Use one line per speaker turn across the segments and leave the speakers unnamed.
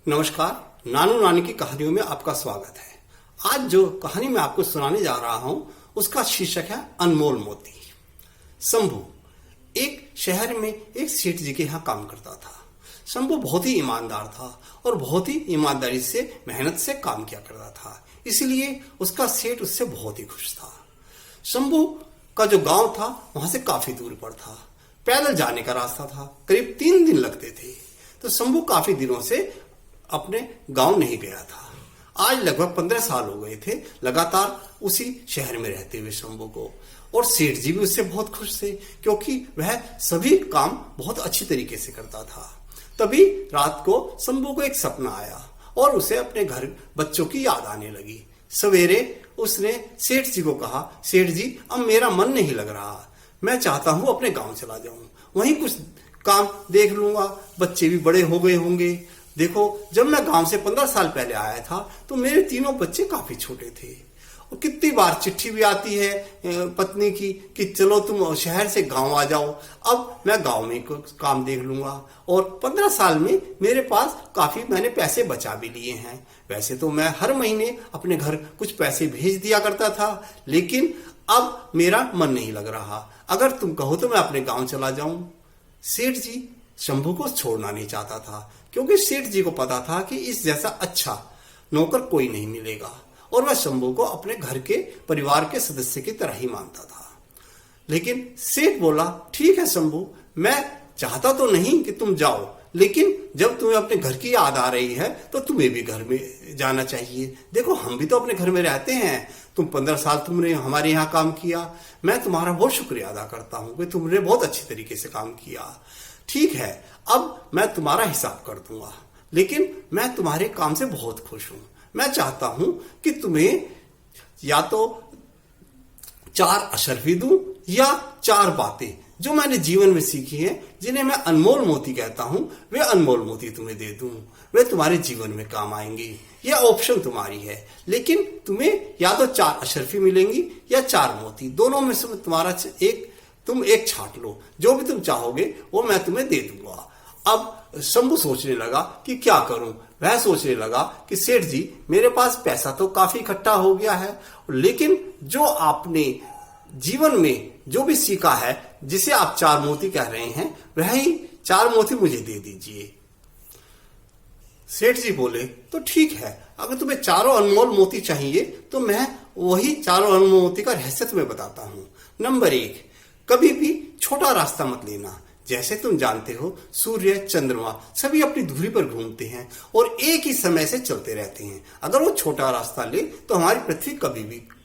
नमस्कार। नानू नानी की कहानियों में आपका स्वागत है। आज जो कहानी मैं आपको सुनाने जा रहा हूं उसका शीर्षक है अनमोल मोती। शंभू एक शहर में एक सेठ जी के यहाँ काम करता था। शंभू बहुत ही ईमानदार था और बहुत ही ईमानदारी से मेहनत से काम किया करता था, इसलिए उसका सेठ उससे बहुत ही खुश था। शंभू का जो गांव था वहां से काफी दूर पर था, पैदल जाने का रास्ता था, करीब 3 दिन लगते थे। तो शंभू काफी दिनों से अपने गांव नहीं गया था। आज लगभग 15 साल हो गए थे लगातार उसी शहर में रहते हुए शंभू को, और सेठ जी भी उससे बहुत खुश थे क्योंकि वह सभी काम बहुत अच्छी तरीके से करता था। तभी रात को शंभू को एक सपना आया और उसे अपने घर बच्चों की याद आने लगी। सवेरे उसने सेठ जी को कहा, सेठ जी अब मेरा मन नहीं लग रहा, मैं चाहता हूं अपने गांव चला जाऊं, वहीं कुछ काम देख लूंगा, बच्चे भी बड़े हो गए होंगे। देखो, जब मैं गांव से 15 साल पहले आया था तो मेरे तीनों बच्चे काफी छोटे थे और कितनी बार चिट्ठी भी आती है पत्नी की कि चलो तुम शहर से गांव आ जाओ। अब मैं गांव में काम देख लूंगा और 15 साल में मेरे पास काफी मैंने पैसे बचा भी लिए हैं। वैसे तो मैं हर महीने अपने घर कुछ पैसे भेज दिया करता था, लेकिन अब मेरा मन नहीं लग रहा। अगर तुम कहो तो मैं अपने गांव चला जाऊं। सेठ जी शंभू को छोड़ना नहीं चाहता था क्योंकि सेठ जी को पता था कि इस जैसा अच्छा नौकर कोई नहीं मिलेगा और वह शंभू को अपने घर के परिवार के सदस्य की तरह ही मानता था। लेकिन सेठ बोला, ठीक है शंभू, मैं चाहता तो नहीं कि तुम जाओ, लेकिन जब तुम्हें अपने घर की याद आ रही है तो तुम्हें भी घर में जाना चाहिए। देखो, हम भी तो अपने घर में रहते हैं, तुम 15 साल तुमने हमारे यहाँ काम किया, मैं तुम्हारा बहुत शुक्रिया अदा करता हूँ कि तुमने बहुत अच्छी तरीके से काम किया। ठीक है, अब मैं तुम्हारा हिसाब कर दूंगा, लेकिन मैं तुम्हारे काम से बहुत खुश हूं। मैं चाहता हूं कि तुम्हें या तो 4 अशर्फी दूं या 4 बातें जो मैंने जीवन में सीखी हैं, जिन्हें मैं अनमोल मोती कहता हूं, वे अनमोल मोती तुम्हें दे दूं। वे तुम्हारे जीवन में काम आएंगी। यह ऑप्शन तुम्हारी है, लेकिन तुम्हें या तो 4 अशर्फी मिलेंगी या 4 मोती, दोनों में से तुम्हारा तुम एक छांट लो, जो भी तुम चाहोगे वो मैं तुम्हें दे दूंगा। अब शंभू सोचने लगा कि क्या करूं। वह सोचने लगा कि सेठ जी, मेरे पास पैसा तो काफी इकट्ठा हो गया है, लेकिन जो आपने जीवन में जो भी सीखा है, जिसे आप 4 मोती कह रहे हैं, वह ही 4 मोती मुझे दे दीजिए। सेठ जी बोले, तो ठीक है, अगर तुम्हें 4 अनमोल मोती चाहिए तो मैं वही 4 अनमोल मोती का रहस्य तुम्हें बताता हूं। नंबर 1, कभी भी छोटा रास्ता मत लेना। जैसे तुम जानते हो, सूर्य, चंद्रमा सभी अपनी धुरी पर घूमते हैं और एक ही समय से चलते रहते हैं। अगर वो छोटा रास्ता ले तो हमारी पृथ्वी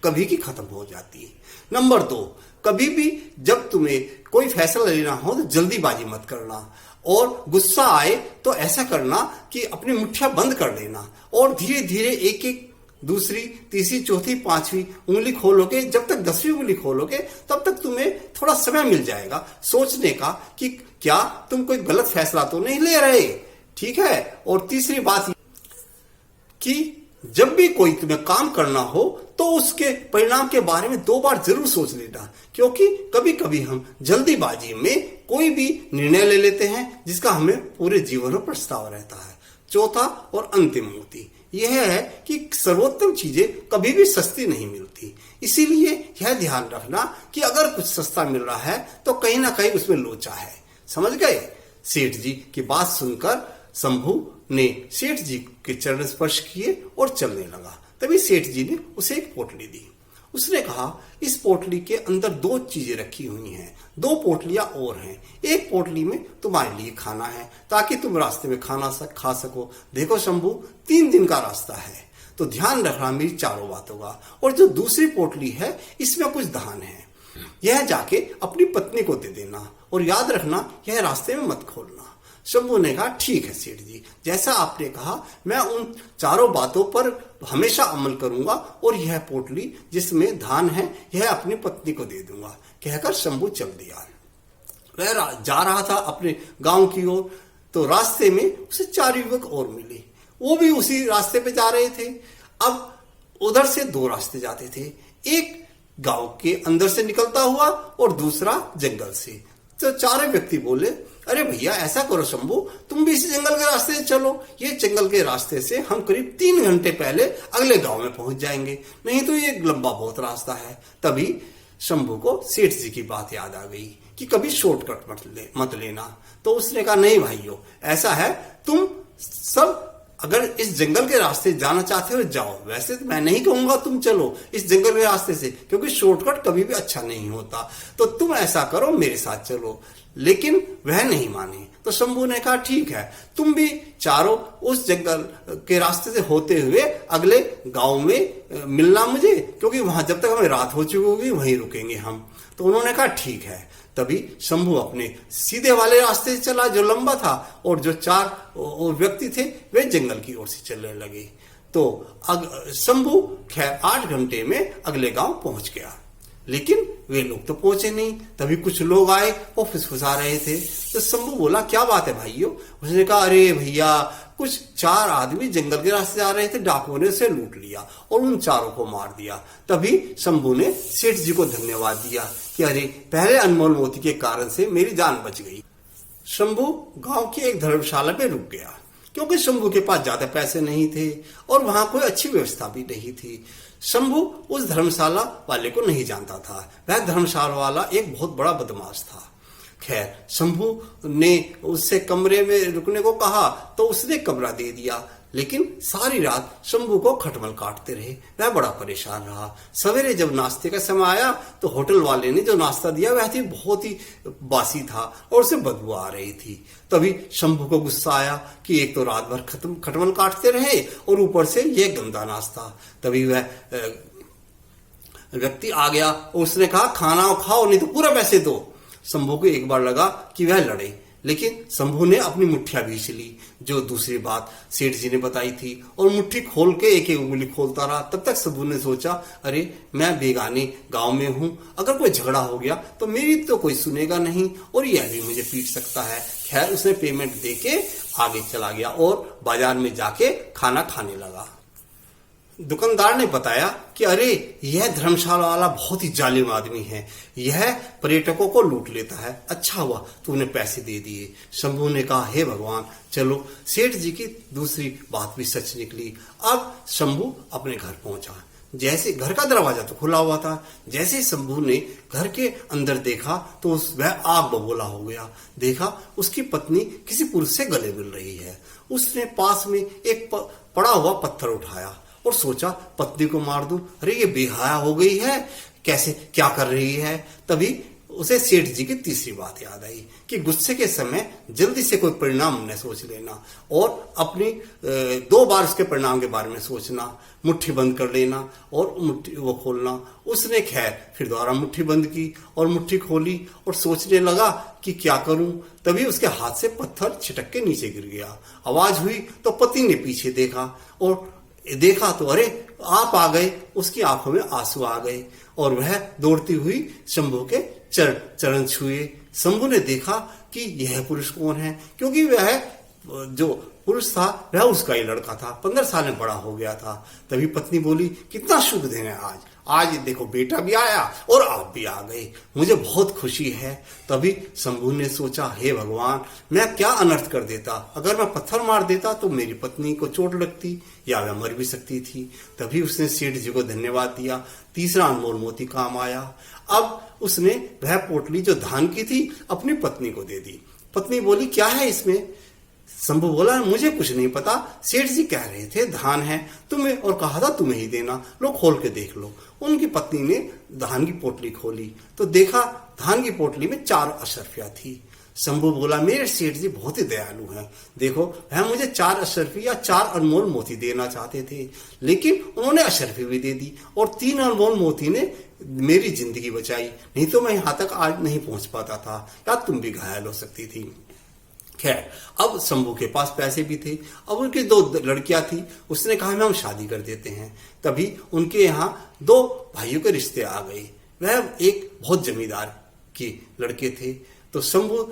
कभी की खत्म हो जाती है। नंबर 2, कभी भी जब तुम्हें कोई फैसला लेना हो तो जल्दीबाजी मत करना, और गुस्सा आए तो ऐसा करना कि अपनी मुट्ठियां बंद कर लेना और धीरे धीरे एक एक दूसरी, तीसरी, चौथी, 5वीं उंगली खोलोगे। जब तक 10वीं उंगली खोलोगे तब तक तुम्हें थोड़ा समय मिल जाएगा सोचने का कि क्या तुम कोई गलत फैसला तो नहीं ले रहे। ठीक है। और तीसरी बात कि जब भी कोई तुम्हें काम करना हो तो उसके परिणाम के बारे में 2 बार जरूर सोच लेना, क्योंकि कभी कभी हम जल्दीबाजी में कोई भी निर्णय ले लेते हैं जिसका हमें पूरे जीवन में पछतावा रहता है। चौथा और अंतिम मोती यह है कि सर्वोत्तम चीजें कभी भी सस्ती नहीं मिलती, इसीलिए यह ध्यान रखना कि अगर कुछ सस्ता मिल रहा है तो कहीं ना कहीं उसमें लोचा है। समझ गए? सेठ जी की बात सुनकर शंभू ने सेठ जी के चरण स्पर्श किए और चलने लगा। तभी सेठ जी ने उसे एक पोटली दी। उसने कहा, इस पोटली के अंदर 2 चीजें रखी हुई हैं, 2 पोटलियां और हैं। एक पोटली में तुम्हारे लिए खाना है ताकि तुम रास्ते में खा सको। देखो शंभू, 3 दिन का रास्ता है तो ध्यान रखना मेरी 4 बातों का। और जो दूसरी पोटली है इसमें कुछ धान है, यह जाके अपनी पत्नी को दे देना और याद रखना यह रास्ते में मत खोलना। शंभू ने कहा, ठीक है सेठ जी, जैसा आपने कहा मैं उन 4 बातों पर हमेशा अमल करूंगा और यह पोटली जिसमें धान है यह अपनी पत्नी को दे दूंगा। कहकर शंभू चल दिया। वह जा रहा था अपने गांव की ओर, तो रास्ते में उसे 4 युवक और मिले। वो भी उसी रास्ते पे जा रहे थे। अब उधर से 2 रास्ते जाते थे, एक गांव के अंदर से निकलता हुआ और दूसरा जंगल से। तो 4 व्यक्ति बोले, अरे भैया ऐसा करो शंभू, तुम भी इस जंगल के रास्ते से चलो। ये जंगल के रास्ते से हम करीब 3 घंटे पहले अगले गांव में पहुंच जाएंगे, नहीं तो ये लंबा बहुत रास्ता है। तभी शंभू को सेठ जी की बात याद आ गई कि कभी शॉर्टकट मत लेना। तो उसने कहा नहीं भाइयों, ऐसा है, तुम सब अगर इस जंगल के रास्ते जाना चाहते हो जाओ, वैसे तो मैं नहीं कहूंगा तुम चलो इस जंगल के रास्ते से, क्योंकि शॉर्टकट कभी भी अच्छा नहीं होता। तो तुम ऐसा करो, मेरे साथ चलो। लेकिन वह नहीं माने। तो शंभू ने कहा ठीक है, तुम भी चारों उस जंगल के रास्ते से होते हुए अगले गांव में मिलना मुझे, क्योंकि वहां जब तक हमें रात हो चुकी होगी वहीं रुकेंगे हम। तो उन्होंने कहा ठीक है। तभी शंभू अपने सीधे वाले रास्ते से चला जो लंबा था, और जो 4 व्यक्ति थे वे जंगल की ओर से चलने लगे। तो शंभू खैर 8 घंटे में अगले गांव पहुंच गया, लेकिन वे लोग तो पहुंचे नहीं। तभी कुछ लोग आए और फुसफुसा रहे थे। तो शंभू बोला क्या बात है भाइयों? उसने कहा अरे भैया, कुछ 4 आदमी जंगल के रास्ते जा रहे थे, डाकुओं ने उसे लूट लिया और उन चारों को मार दिया। तभी शंभू ने सेठ जी को धन्यवाद दिया कि अरे पहले अनमोल मोती के कारण से मेरी जान बच गई। शंभू गांव की एक धर्मशाला पे रुक गया, क्योंकि शंभू के पास ज्यादा पैसे नहीं थे और वहां कोई अच्छी व्यवस्था भी नहीं थी। शंभू उस धर्मशाला वाले को नहीं जानता था। वह धर्मशाला वाला एक बहुत बड़ा बदमाश था। खैर शंभू ने उससे कमरे में रुकने को कहा तो उसने कमरा दे दिया, लेकिन सारी रात शंभू को खटमल काटते रहे। वह बड़ा परेशान रहा। सवेरे जब नाश्ते का समय आया तो होटल वाले ने जो नाश्ता दिया वह थी बहुत ही बासी था और उसे बदबू आ रही थी। तभी शंभू को गुस्सा आया कि एक तो रात भर खटमल काटते रहे और ऊपर से यह गंदा नाश्ता। तभी वह व्यक्ति आ गया और उसने कहा खाना खाओ नहीं तो पूरा पैसे दो। शंभू को एक बार लगा कि वह लड़े, लेकिन शंभू ने अपनी मुठ्ठियां भींच ली, जो दूसरी बात सेठ जी ने बताई थी, और मुट्ठी खोल के एक एक उंगली खोलता रहा। तब तक शंभू ने सोचा अरे मैं बेगाने गांव में हूं, अगर कोई झगड़ा हो गया तो मेरी तो कोई सुनेगा नहीं और यह भी मुझे पीट सकता है। खैर उसने पेमेंट देके आगे चला गया और बाजार में जाके खाना खाने लगा। दुकानदार ने बताया कि अरे यह धर्मशाला वाला बहुत ही जालिम आदमी है, यह पर्यटकों को लूट लेता है। अच्छा हुआ तूने पैसे दे दिए। शंभू ने कहा हे भगवान, चलो सेठ जी की दूसरी बात भी सच निकली। अब शंभू अपने घर पहुंचा। जैसे घर का दरवाजा तो खुला हुआ था, जैसे ही शंभू ने घर के अंदर देखा तो वह आग बबूला हो गया। देखा उसकी पत्नी किसी पुरुष से गले मिल रही है। उसने पास में एक पड़ा हुआ पत्थर उठाया और सोचा पत्नी को मार दूं। अरे ये बेहया हो गई है, कैसे क्या कर रही है। तभी उसे सेठ जी की तीसरी बात याद आई कि गुस्से के समय जल्दी से कोई परिणाम न सोच लेना और अपनी 2 बार उसके परिणाम के बारे में सोचना, मुट्ठी बंद कर लेना और मुट्ठी वो खोलना। उसने खैर फिर दोबारा मुट्ठी बंद की और मुट्ठी खोली और सोचने लगा कि क्या करूं। तभी उसके हाथ से पत्थर छिटक के नीचे गिर गया। आवाज हुई तो पति ने पीछे देखा और देखा तो अरे आप आ गए। उसकी आंखों में आंसू आ गए और वह दौड़ती हुई शंभू के चरण छुए। शंभू ने देखा कि यह पुरुष कौन है, क्योंकि वह जो पुरुष था वह उसका ही लड़का था, 15 साल में बड़ा हो गया था। तभी पत्नी बोली कितना शुभ दिन है आज, आज देखो बेटा भी आया और आप भी आ गए, मुझे बहुत खुशी है। तभी शंभू ने सोचा हे भगवान, मैं क्या अनर्थ कर देता, अगर मैं पत्थर मार देता तो मेरी पत्नी को चोट लगती या वह मर भी सकती थी। तभी उसने सेठ जी को धन्यवाद दिया। तीसरा अनमोल मोती काम आया। अब उसने वह पोटली जो धान की थी अपनी पत्नी को दे दी। पत्नी बोली क्या है इसमें? शंभू बोला मुझे कुछ नहीं पता, सेठ जी कह रहे थे धान है तुम्हें और कहा था तुम्हें ही देना, लो खोल के देख लो। उनकी पत्नी ने धान की पोटली खोली तो देखा धान की पोटली में 4 अशर्फियां थी। शंभू बोला मेरे सेठ जी बहुत ही दयालु हैं, देखो वह मुझे 4 अशर्फी या 4 अनमोल मोती देना चाहते थे, लेकिन उन्होंने अशर्फी भी दे दी और 3 अनमोल मोती ने मेरी जिंदगी बचाई, नहीं तो मैं यहां तक आज नहीं पहुंच पाता था या तुम भी घायल हो सकती थी। खैर अब शंभू के पास पैसे भी थे। अब उनकी 2 लड़कियां थी। उसने कहा हम शादी कर देते हैं। तभी उनके यहाँ 2 भाइयों के रिश्ते आ गए। वह एक बहुत जमींदार के लड़के थे। तो शंभू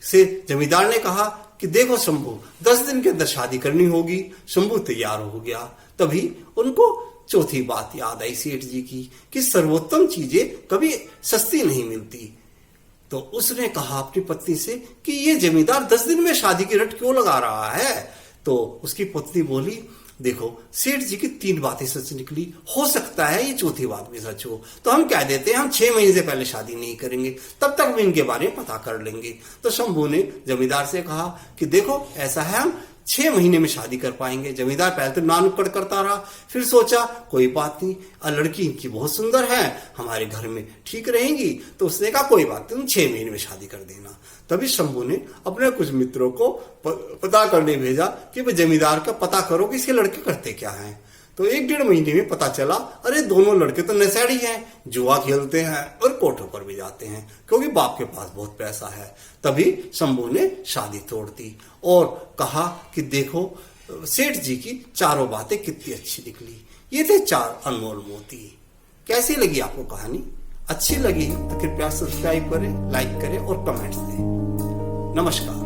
से जमींदार ने कहा कि देखो शंभू 10 दिन के अंदर शादी करनी होगी। शंभू तैयार हो गया। तभी उनको चौथी बात याद आई सेठ जी की कि सर्वोत्तम चीजें कभी सस्ती नहीं मिलती। तो उसने कहा अपनी पत्नी से कि ये जमींदार 10 दिन में शादी की रट क्यों लगा रहा है। तो उसकी पत्नी बोली, देखो सेठ जी की 3 बातें सच निकली, हो सकता है ये चौथी बात भी सच हो, तो हम कह देते हैं हम 6 महीने से पहले शादी नहीं करेंगे, तब तक भी इनके बारे में पता कर लेंगे। तो शंभू ने जमींदार से कहा कि देखो ऐसा है, हम 6 महीने में शादी कर पाएंगे। जमींदार पहले तो ना नुक्कड़ करता रहा, फिर सोचा कोई बात नहीं, लड़की इनकी बहुत सुंदर है, हमारे घर में ठीक रहेंगी। तो उसने कहा कोई बात नहीं, तुम 6 महीने में शादी कर देना। तभी शंभू ने अपने कुछ मित्रों को पता करने भेजा कि भाई जमींदार का पता करो कि इसके लड़के करते क्या हैं। तो 1-1.5 महीने में पता चला, अरे दोनों लड़के तो नशेड़ी हैं, जुआ खेलते हैं और कोठों पर भी जाते हैं, क्योंकि बाप के पास बहुत पैसा है। तभी शंभू ने शादी तोड़ दी और कहा कि देखो सेठ जी की 4 बातें कितनी अच्छी निकली। ये थे 4 अनमोल मोती। कैसी लगी आपको कहानी? अच्छी लगी तो कृपया सब्सक्राइब करें, लाइक करें और कमेंट्स दें। नमस्कार।